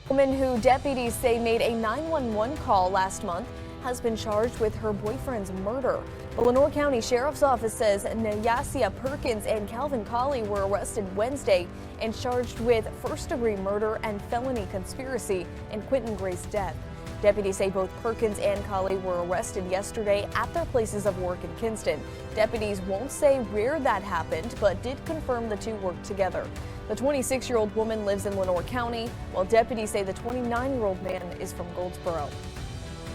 A woman who deputies say made a 911 call last month has been charged with her boyfriend's murder. The Lenoir County Sheriff's Office says Nyasia Perkins and Calvin Colley were arrested Wednesday and charged with first-degree murder and felony conspiracy in Quinton Gray's death. Deputies say both Perkins and Colley were arrested yesterday at their places of work in Kinston. Deputies won't say where that happened, but did confirm the two worked together. The 26-year-old woman lives in Lenoir County, while deputies say the 29-year-old man is from Goldsboro.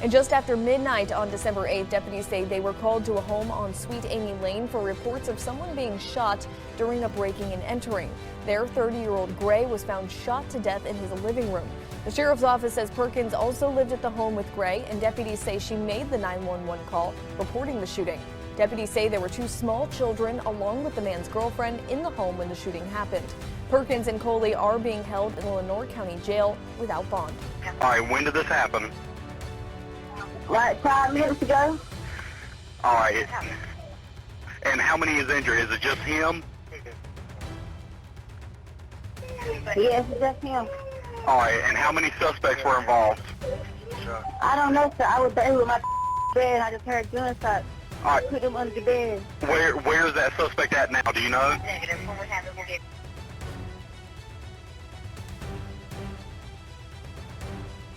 And just after midnight on December 8th, deputies say they were called to a home on Sweet Amy Lane for reports of someone being shot during a breaking and entering. Their 30-year-old Gray was found shot to death in his living room. The sheriff's office says Perkins also lived at the home with Gray, and deputies say she made the 911 call reporting the shooting. Deputies say there were two small children along with the man's girlfriend in the home when the shooting happened. Perkins and Colley are being held in the Lenoir County Jail without bond. All right, when did this happen? Like 5 minutes ago. All right. And how many is injured? Is it just him? Yes, it's just him. All right. And how many suspects were involved? I don't know, sir. I was there with my bed and I just heard gunshots. All right. Put him under the bed. Where is that suspect at now? Do you know?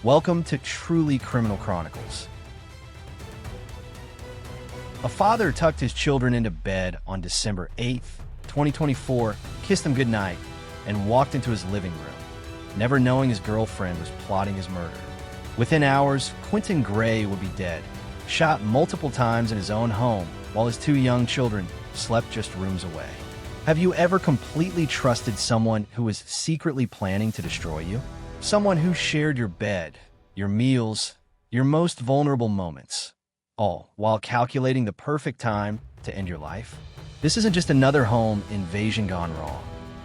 Welcome to Truly Criminal Chronicles. A father tucked his children into bed on December 8th, 2024, kissed them goodnight, and walked into his living room, never knowing his girlfriend was plotting his murder. Within hours, Quinton Gray would be dead, shot multiple times in his own home, while his two young children slept just rooms away. Have you ever completely trusted someone who was secretly planning to destroy you? Someone who shared your bed, your meals, your most vulnerable moments, all while calculating the perfect time to end your life? This isn't just another home invasion gone wrong.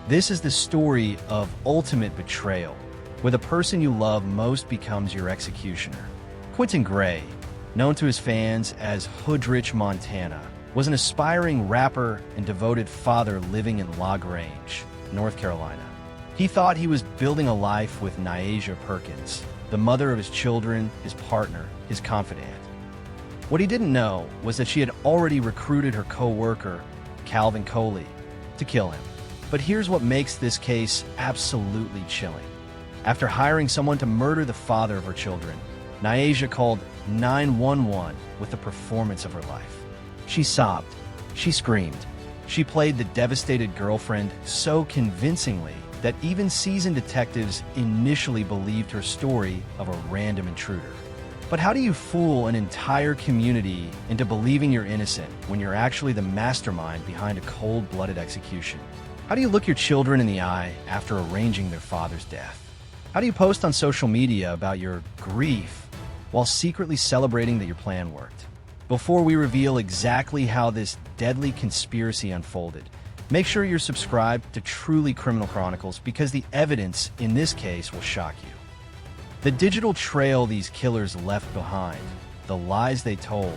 This is the story of ultimate betrayal, where the person you love most becomes your executioner. Quinton Gray, known to his fans as Hoodrich, Montana, was an aspiring rapper and devoted father living in LaGrange, North Carolina. He thought he was building a life with Nyasia Perkins, the mother of his children, his partner, his confidant. What he didn't know was that she had already recruited her co-worker, Calvin Colley, to kill him. But here's what makes this case absolutely chilling. After hiring someone to murder the father of her children, Nyasia called 911 with the performance of her life. She sobbed, she screamed, she played the devastated girlfriend so convincingly that even seasoned detectives initially believed her story of a random intruder. But how do you fool an entire community into believing you're innocent when you're actually the mastermind behind a cold-blooded execution? How do you look your children in the eye after arranging their father's death? How do you post on social media about your grief while secretly celebrating that your plan worked? Before we reveal exactly how this deadly conspiracy unfolded, make sure you're subscribed to Truly Criminal Chronicles, because the evidence in this case will shock you. The digital trail these killers left behind, the lies they told,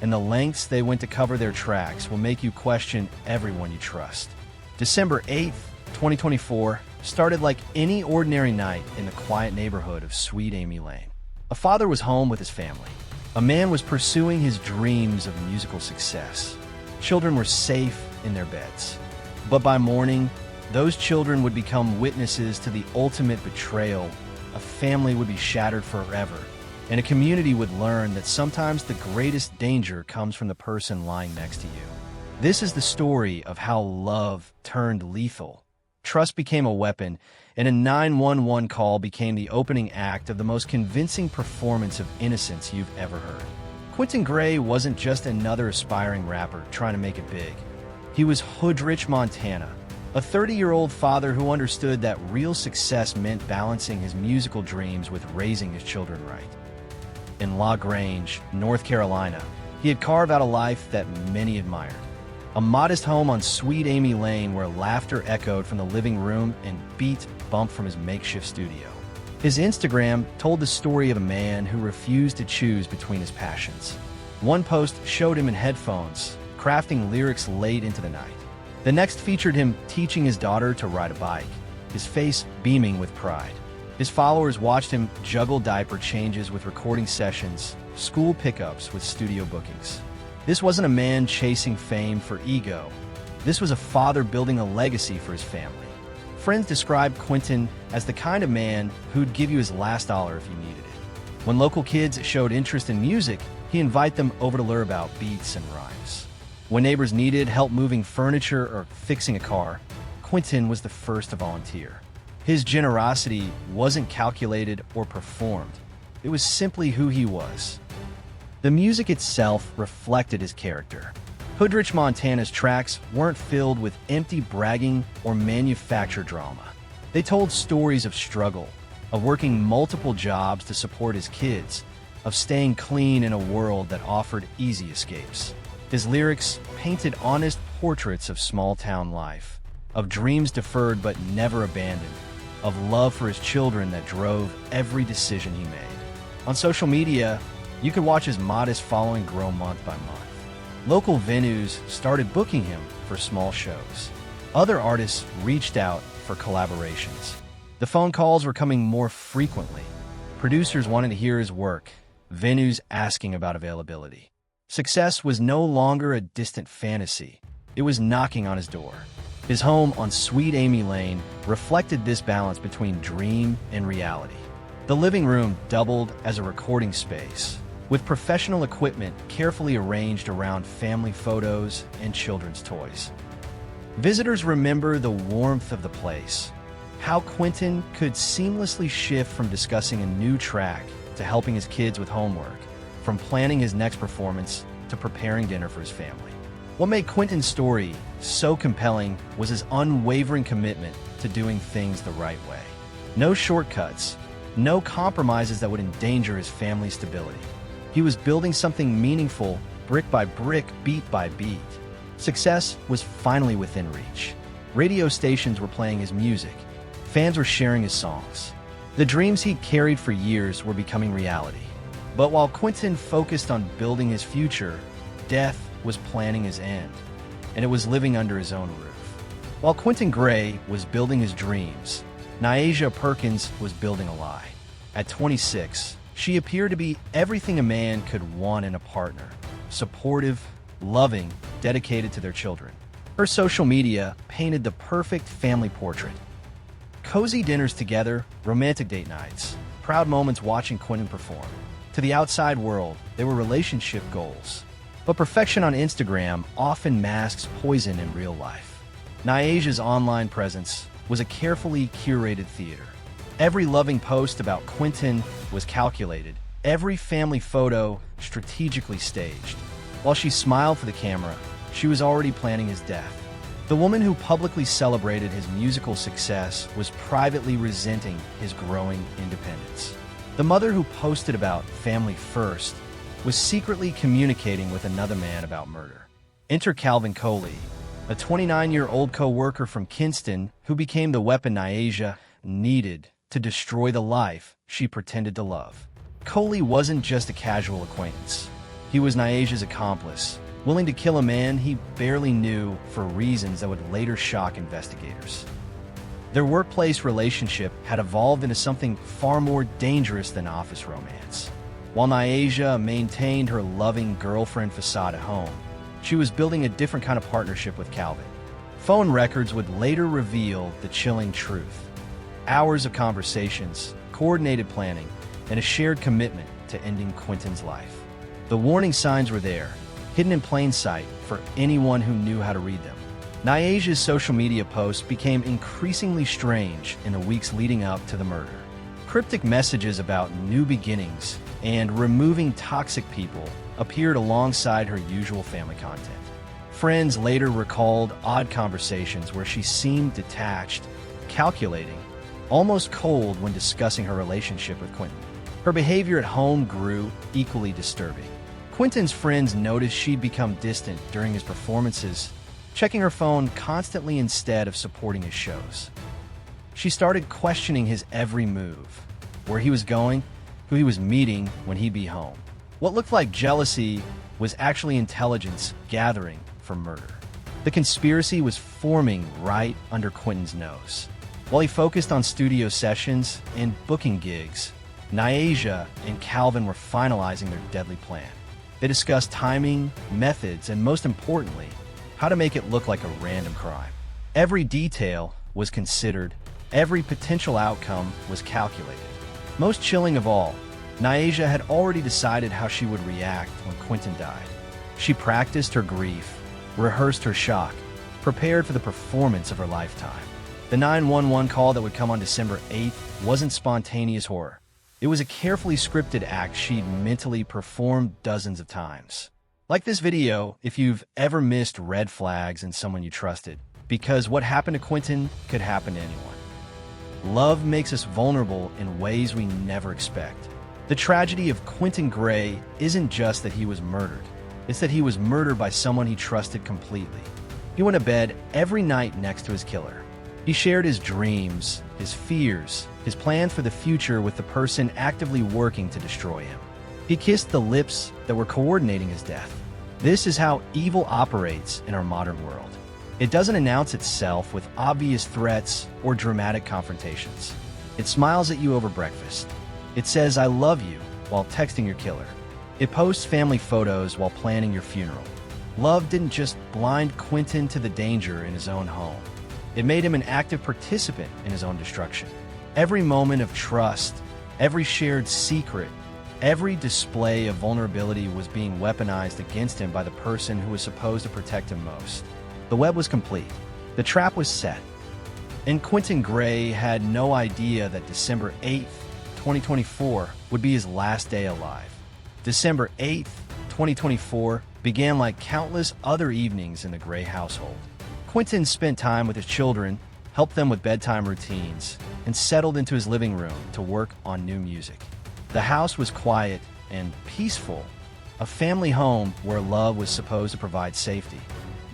and the lengths they went to cover their tracks will make you question everyone you trust. December 8th, 2024 started like any ordinary night in the quiet neighborhood of Sweet Amy Lane. A father was home with his family. A man was pursuing his dreams of musical success. Children were safe in their beds. But by morning, those children would become witnesses to the ultimate betrayal. A family would be shattered forever, and a community would learn that sometimes the greatest danger comes from the person lying next to you. This is the story of how love turned lethal. Trust became a weapon, and a 911 call became the opening act of the most convincing performance of innocence you've ever heard. Quinton Gray wasn't just another aspiring rapper trying to make it big. He was Hoodrich, Montana, a 30-year-old father who understood that real success meant balancing his musical dreams with raising his children right. In LaGrange, North Carolina, he had carved out a life that many admired. A modest home on Sweet Amy Lane where laughter echoed from the living room and beats bumped from his makeshift studio. His Instagram told the story of a man who refused to choose between his passions. One post showed him in headphones, crafting lyrics late into the night. The next featured him teaching his daughter to ride a bike, his face beaming with pride. His followers watched him juggle diaper changes with recording sessions, school pickups with studio bookings. This wasn't a man chasing fame for ego. This was a father building a legacy for his family. Friends described Quinton as the kind of man who'd give you his last dollar if you needed it. When local kids showed interest in music, he'd invite them over to learn about beats and rhymes. When neighbors needed help moving furniture or fixing a car, Quinton was the first to volunteer. His generosity wasn't calculated or performed. It was simply who he was. The music itself reflected his character. Hoodrich, Montana's tracks weren't filled with empty bragging or manufactured drama. They told stories of struggle, of working multiple jobs to support his kids, of staying clean in a world that offered easy escapes. His lyrics painted honest portraits of small-town life, of dreams deferred but never abandoned, of love for his children that drove every decision he made. On social media, you could watch his modest following grow month by month. Local venues started booking him for small shows. Other artists reached out for collaborations. The phone calls were coming more frequently. Producers wanted to hear his work, venues asking about availability. Success was no longer a distant fantasy. It was knocking on his door. His home on Sweet Amy Lane reflected this balance between dream and reality. The living room doubled as a recording space, with professional equipment carefully arranged around family photos and children's toys. Visitors remember the warmth of the place, how Quinton could seamlessly shift from discussing a new track to helping his kids with homework, from planning his next performance to preparing dinner for his family. What made Quinton's story so compelling was his unwavering commitment to doing things the right way. No shortcuts, no compromises that would endanger his family's stability. He was building something meaningful, brick by brick, beat by beat. Success was finally within reach. Radio stations were playing his music. Fans were sharing his songs. The dreams he'd carried for years were becoming reality. But while Quinton focused on building his future, death was planning his end, and it was living under his own roof. While Quinton Gray was building his dreams, Nyasia Perkins was building a lie. At 26, she appeared to be everything a man could want in a partner: supportive, loving, dedicated to their children. Her social media painted the perfect family portrait. Cozy dinners together, romantic date nights, proud moments watching Quinton perform. To the outside world, they were relationship goals. But perfection on Instagram often masks poison in real life. Nyasia's online presence was a carefully curated theater. Every loving post about Quinton was calculated, every family photo strategically staged. While she smiled for the camera, she was already planning his death. The woman who publicly celebrated his musical success was privately resenting his growing independence. The mother who posted about family first was secretly communicating with another man about murder. Enter Calvin Coley, a 29-year-old co-worker from Kinston who became the weapon Nyasia needed to destroy the life she pretended to love. Coley wasn't just a casual acquaintance. He was Nyasia's accomplice, willing to kill a man he barely knew for reasons that would later shock investigators. Their workplace relationship had evolved into something far more dangerous than office romance. While Nyasia maintained her loving girlfriend facade at home, she was building a different kind of partnership with Calvin. Phone records would later reveal the chilling truth. Hours of conversations, coordinated planning, and a shared commitment to ending Quinton's life. The warning signs were there, hidden in plain sight for anyone who knew how to read them. Nyasia's social media posts became increasingly strange in the weeks leading up to the murder. Cryptic messages about new beginnings and removing toxic people appeared alongside her usual family content. Friends later recalled odd conversations where she seemed detached, calculating, almost cold when discussing her relationship with Quinton. Her behavior at home grew equally disturbing. Quinton's friends noticed she'd become distant during his performances, checking her phone constantly instead of supporting his shows. She started questioning his every move, where he was going, who he was meeting when he'd be home. What looked like jealousy was actually intelligence gathering for murder. The conspiracy was forming right under Quinton's nose. While he focused on studio sessions and booking gigs, Nyasia and Calvin were finalizing their deadly plan. They discussed timing, methods, and most importantly, how to make it look like a random crime. Every detail was considered, every potential outcome was calculated. Most chilling of all, Nyasia had already decided how she would react when Quinton died. She practiced her grief, rehearsed her shock, prepared for the performance of her lifetime. The 911 call that would come on December 8th wasn't spontaneous horror. It was a carefully scripted act she'd mentally performed dozens of times. Like this video if you've ever missed red flags in someone you trusted, because what happened to Quinton could happen to anyone. Love makes us vulnerable in ways we never expect. The tragedy of Quinton Gray isn't just that he was murdered. It's that he was murdered by someone he trusted completely. He went to bed every night next to his killer. He shared his dreams, his fears, his plans for the future with the person actively working to destroy him. He kissed the lips that were coordinating his death. This is how evil operates in our modern world. It doesn't announce itself with obvious threats or dramatic confrontations. It smiles at you over breakfast. It says, "I love you," while texting your killer. It posts family photos while planning your funeral. Love didn't just blind Quinton to the danger in his own home. It made him an active participant in his own destruction. Every moment of trust, every shared secret, every display of vulnerability was being weaponized against him by the person who was supposed to protect him most. The web was complete. The trap was set. And Quinton Gray had no idea that December 8th, 2024 would be his last day alive. December 8th, 2024 began like countless other evenings in the Gray household. Quinton spent time with his children, helped them with bedtime routines, and settled into his living room to work on new music. The house was quiet and peaceful, a family home where love was supposed to provide safety.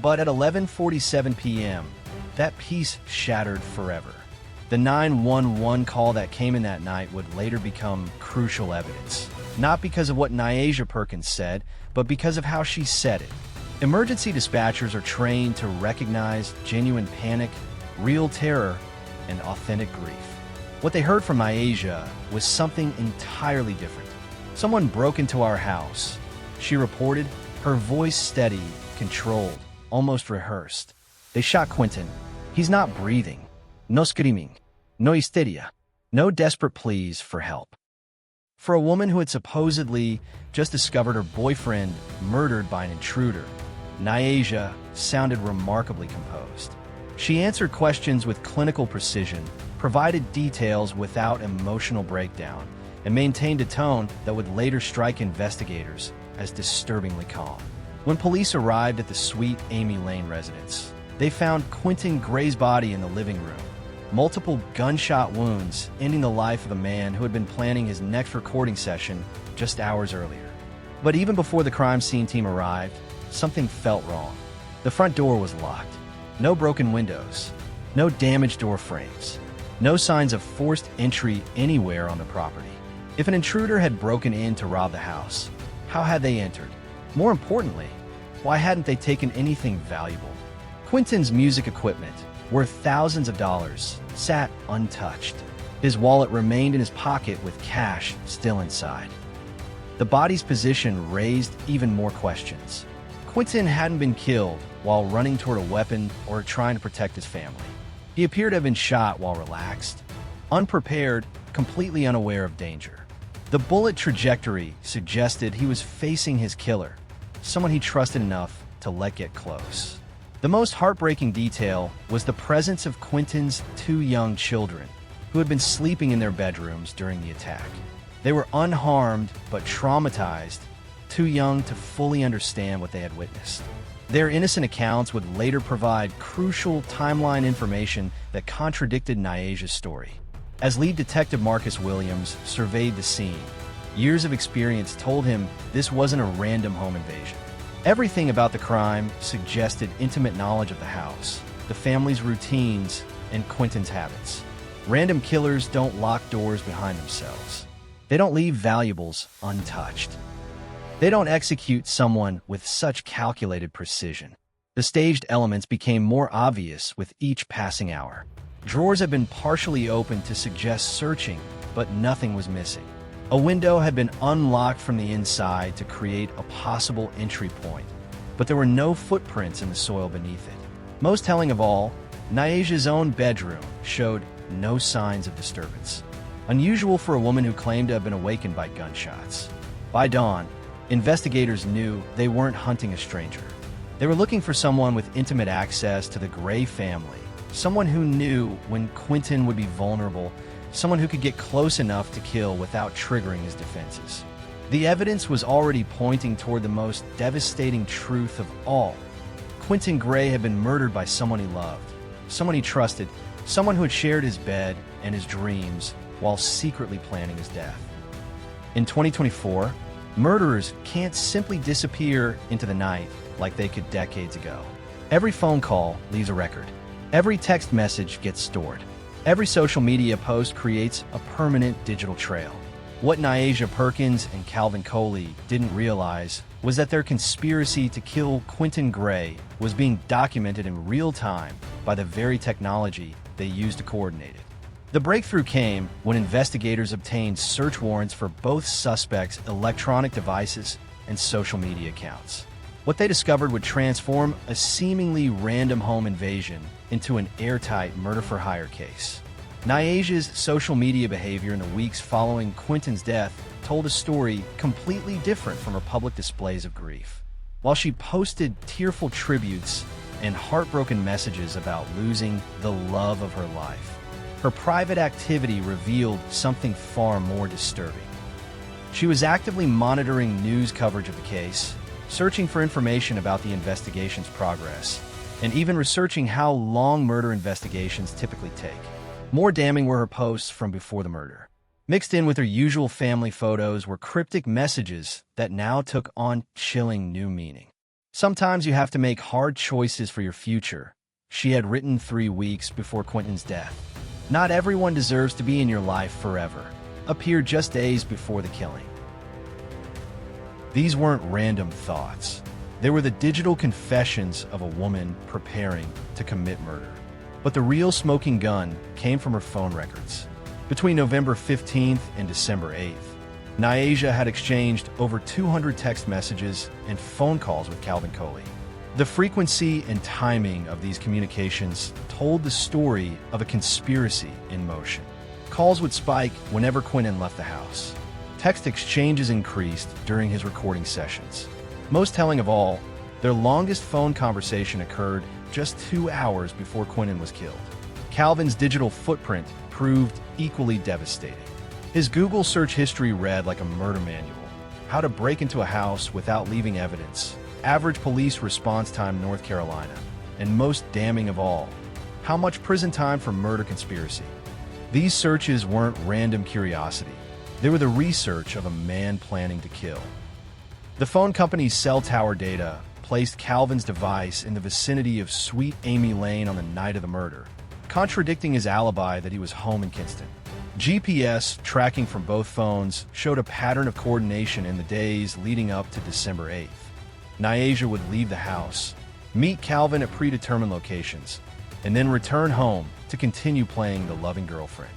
But at 11:47 p.m., that peace shattered forever. The 911 call that came in that night would later become crucial evidence, not because of what Nyasia Perkins said, but because of how she said it. Emergency dispatchers are trained to recognize genuine panic, real terror, and authentic grief. What they heard from Nyasia was something entirely different. Someone broke into our house. She reported, her voice steady, controlled, almost rehearsed. They shot Quinton. He's not breathing. No screaming. No hysteria. No desperate pleas for help. For a woman who had supposedly just discovered her boyfriend murdered by an intruder, Nyasia sounded remarkably composed. She answered questions with clinical precision, provided details without emotional breakdown, and maintained a tone that would later strike investigators as disturbingly calm. When police arrived at the Sweet Amy Lane residence, they found Quinton Gray's body in the living room, multiple gunshot wounds ending the life of a man who had been planning his next recording session just hours earlier. But even before the crime scene team arrived, something felt wrong. The front door was locked. No broken windows. No damaged door frames. No signs of forced entry anywhere on the property. If an intruder had broken in to rob the house, how had they entered? More importantly, why hadn't they taken anything valuable? Quinton's music equipment, worth thousands of dollars, sat untouched. His wallet remained in his pocket with cash still inside. The body's position raised even more questions. Quinton hadn't been killed while running toward a weapon or trying to protect his family. He appeared to have been shot while relaxed, unprepared, completely unaware of danger. The bullet trajectory suggested he was facing his killer, someone he trusted enough to let get close. The most heartbreaking detail was the presence of Quinton's two young children, who had been sleeping in their bedrooms during the attack. They were unharmed but traumatized, too young to fully understand what they had witnessed. Their innocent accounts would later provide crucial timeline information that contradicted Nyasia's story. As lead detective Marcus Williams surveyed the scene, years of experience told him this wasn't a random home invasion. Everything about the crime suggested intimate knowledge of the house, the family's routines, and Quinton's habits. Random killers don't lock doors behind themselves. They don't leave valuables untouched. They don't execute someone with such calculated precision. The staged elements became more obvious with each passing hour. Drawers had been partially opened to suggest searching, but nothing was missing. A window had been unlocked from the inside to create a possible entry point, but there were no footprints in the soil beneath it. Most telling of all, Nyaja's own bedroom showed no signs of disturbance. Unusual for a woman who claimed to have been awakened by gunshots. By dawn, investigators knew they weren't hunting a stranger. They were looking for someone with intimate access to the Gray family, someone who knew when Quinton would be vulnerable, someone who could get close enough to kill without triggering his defenses. The evidence was already pointing toward the most devastating truth of all. Quinton Gray had been murdered by someone he loved, someone he trusted, someone who had shared his bed and his dreams while secretly planning his death. In 2024, murderers can't simply disappear into the night like they could decades ago. Every phone call leaves a record. Every text message gets stored. Every social media post creates a permanent digital trail. What Nyaja Perkins and Calvin Coley didn't realize was that their conspiracy to kill Quinton Gray was being documented in real time by the very technology they used to coordinate it. The breakthrough came when investigators obtained search warrants for both suspects' electronic devices and social media accounts. What they discovered would transform a seemingly random home invasion into an airtight murder-for-hire case. Nyaja's social media behavior in the weeks following Quinton's death told a story completely different from her public displays of grief. While she posted tearful tributes and heartbroken messages about losing the love of her life, her private activity revealed something far more disturbing. She was actively monitoring news coverage of the case, searching for information about the investigation's progress, and even researching how long murder investigations typically take. More damning were her posts from before the murder. Mixed in with her usual family photos were cryptic messages that now took on chilling new meaning. Sometimes you have to make hard choices for your future, she had written 3 weeks before Quinton's death. Not everyone deserves to be in your life forever, appeared just days before the killing. These weren't random thoughts. They were the digital confessions of a woman preparing to commit murder. But the real smoking gun came from her phone records. Between November 15th and December 8th, Nyaja had exchanged over 200 text messages and phone calls with Calvin Coley. The frequency and timing of these communications told the story of a conspiracy in motion. Calls would spike whenever Quinton left the house. Text exchanges increased during his recording sessions. Most telling of all, their longest phone conversation occurred just 2 hours before Quinton was killed. Calvin's digital footprint proved equally devastating. His Google search history read like a murder manual: how to break into a house without leaving evidence, average police response time North Carolina, and most damning of all, how much prison time for murder conspiracy. These searches weren't random curiosity. They were the research of a man planning to kill. The phone company's cell tower data placed Calvin's device in the vicinity of Sweet Amy Lane on the night of the murder, contradicting his alibi that he was home in Kinston. GPS tracking from both phones showed a pattern of coordination in the days leading up to December 8th. Nyaja would leave the house, meet Calvin at predetermined locations, and then return home to continue playing the loving girlfriend.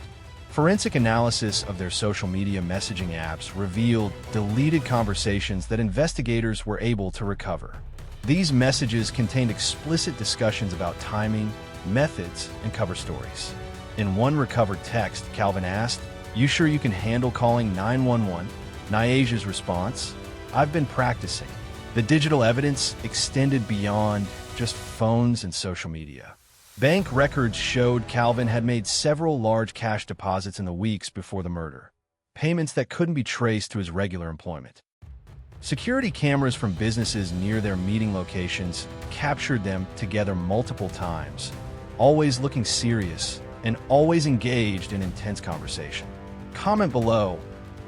Forensic analysis of their social media messaging apps revealed deleted conversations that investigators were able to recover. These messages contained explicit discussions about timing, methods, and cover stories. In one recovered text, Calvin asked, "You sure you can handle calling 911? Nyaja's response, "I've been practicing." The digital evidence extended beyond just phones and social media. Bank records showed Calvin had made several large cash deposits in the weeks before the murder, payments that couldn't be traced to his regular employment. Security cameras from businesses near their meeting locations captured them together multiple times, always looking serious and always engaged in intense conversation. Comment below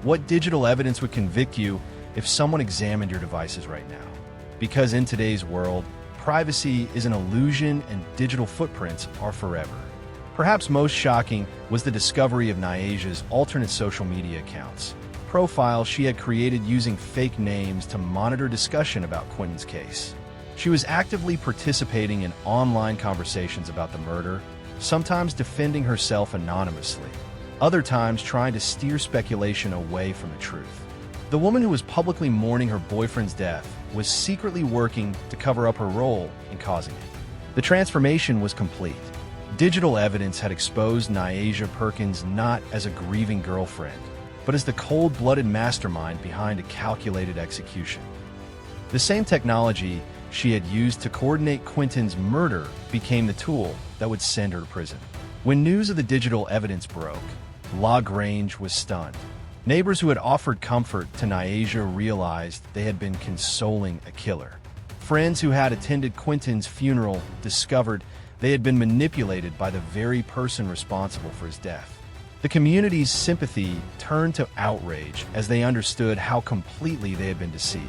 what digital evidence would convict you if someone examined your devices right now. Because in today's world, privacy is an illusion and digital footprints are forever. Perhaps most shocking was the discovery of Nyaja's alternate social media accounts, profiles she had created using fake names to monitor discussion about Quinton's case. She was actively participating in online conversations about the murder, sometimes defending herself anonymously, other times trying to steer speculation away from the truth. The woman who was publicly mourning her boyfriend's death was secretly working to cover up her role in causing it. The transformation was complete. Digital evidence had exposed Nyasia Perkins not as a grieving girlfriend, but as the cold-blooded mastermind behind a calculated execution. The same technology she had used to coordinate Quinton's murder became the tool that would send her to prison. When news of the digital evidence broke, LaGrange was stunned. Neighbors who had offered comfort to Nyasia realized they had been consoling a killer. Friends who had attended Quinton's funeral discovered they had been manipulated by the very person responsible for his death. The community's sympathy turned to outrage as they understood how completely they had been deceived.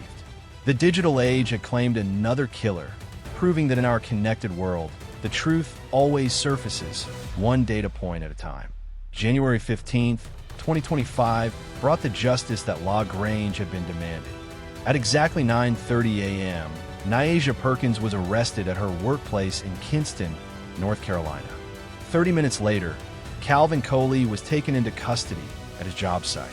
The digital age had claimed another killer, proving that in our connected world, the truth always surfaces, one data point at a time. January 15th, 2025 brought the justice that LaGrange had been demanding. At exactly 9:30 a.m., Nyasia Perkins was arrested at her workplace in Kinston, North Carolina. 30 minutes later, Calvin Coley was taken into custody at his job site.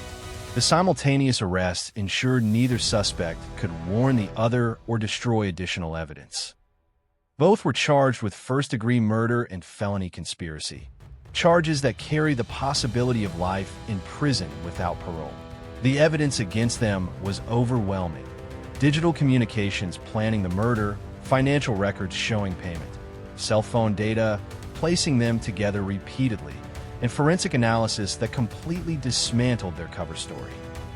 The simultaneous arrests ensured neither suspect could warn the other or destroy additional evidence. Both were charged with first-degree murder and felony conspiracy, charges that carry the possibility of life in prison without parole. The evidence against them was overwhelming. Digital communications planning the murder, financial records showing payment, cell phone data placing them together repeatedly, and forensic analysis that completely dismantled their cover story.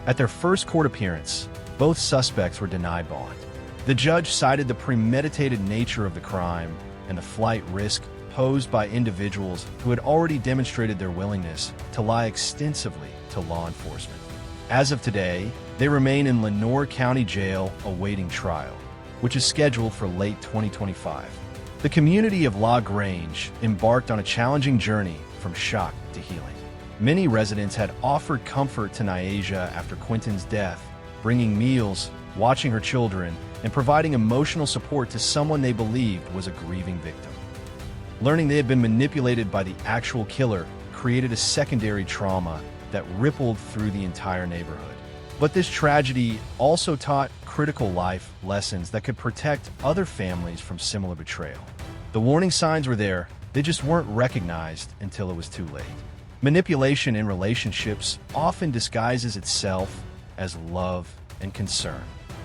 At their first court appearance, both suspects were denied bond. The judge cited the premeditated nature of the crime and the flight risk posed by individuals who had already demonstrated their willingness to lie extensively to law enforcement. As of today, they remain in Lenoir County Jail awaiting trial, which is scheduled for late 2025. The community of LaGrange embarked on a challenging journey from shock to healing. Many residents had offered comfort to Nyasia after Quinton's death, bringing meals, watching her children, and providing emotional support to someone they believed was a grieving victim. Learning they had been manipulated by the actual killer created a secondary trauma that rippled through the entire neighborhood. But this tragedy also taught critical life lessons that could protect other families from similar betrayal. The warning signs were there, they just weren't recognized until it was too late. Manipulation in relationships often disguises itself as love and concern.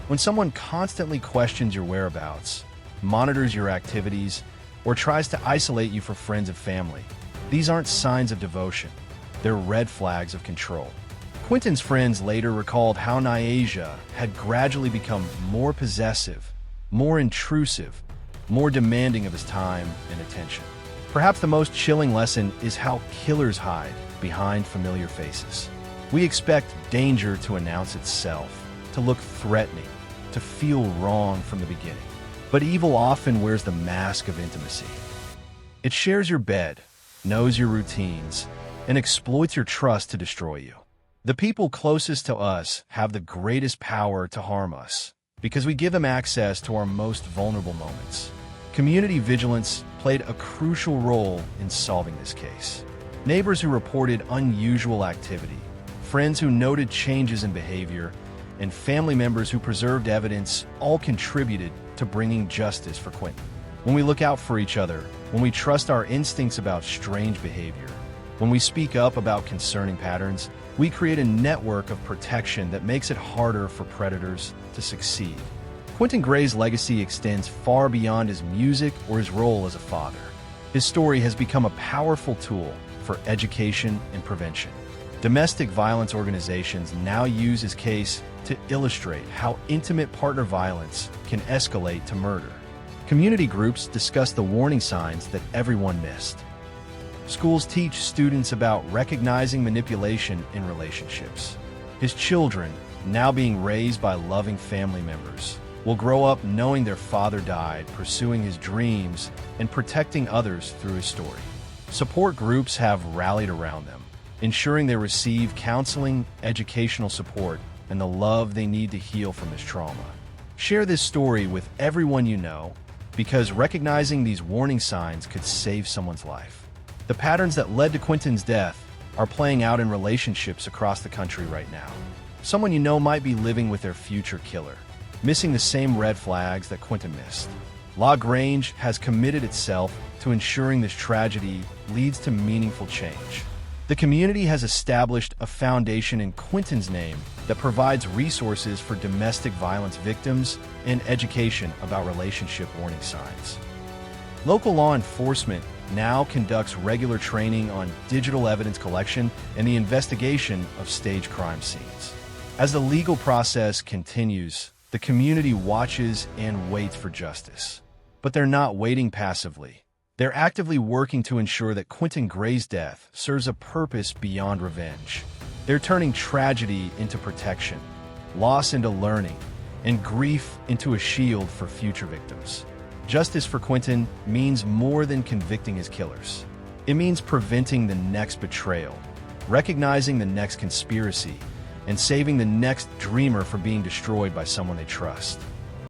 When someone constantly questions your whereabouts, monitors your activities, or tries to isolate you from friends and family, these aren't signs of devotion. They're red flags of control. Quinton's friends later recalled how Nyasia had gradually become more possessive, more intrusive, more demanding of his time and attention. Perhaps the most chilling lesson is how killers hide behind familiar faces. We expect danger to announce itself, to look threatening, to feel wrong from the beginning. But evil often wears the mask of intimacy. It shares your bed, knows your routines, and exploits your trust to destroy you. The people closest to us have the greatest power to harm us because we give them access to our most vulnerable moments. Community vigilance played a crucial role in solving this case. Neighbors who reported unusual activity, friends who noted changes in behavior, and family members who preserved evidence all contributed to bringing justice for Quinton. When we look out for each other, when we trust our instincts about strange behavior, when we speak up about concerning patterns, we create a network of protection that makes it harder for predators to succeed. Quinton Gray's legacy extends far beyond his music or his role as a father. His story has become a powerful tool for education and prevention. Domestic violence organizations now use his case to illustrate how intimate partner violence can escalate to murder. Community groups discuss the warning signs that everyone missed. Schools teach students about recognizing manipulation in relationships. His children, now being raised by loving family members, will grow up knowing their father died, pursuing his dreams, and protecting others through his story. Support groups have rallied around them, ensuring they receive counseling, educational support, and the love they need to heal from this trauma. Share this story with everyone you know, because recognizing these warning signs could save someone's life. The patterns that led to Quinton's death are playing out in relationships across the country right now. Someone you know might be living with their future killer, missing the same red flags that Quinton missed. LaGrange has committed itself to ensuring this tragedy leads to meaningful change. The community has established a foundation in Quinton's name that provides resources for domestic violence victims and education about relationship warning signs. Local law enforcement now conducts regular training on digital evidence collection and the investigation of staged crime scenes. As the legal process continues, the community watches and waits for justice. But they're not waiting passively. They're actively working to ensure that Quinton Gray's death serves a purpose beyond revenge. They're turning tragedy into protection, loss into learning, and grief into a shield for future victims. Justice for Quinton means more than convicting his killers. It means preventing the next betrayal, recognizing the next conspiracy, and saving the next dreamer from being destroyed by someone they trust.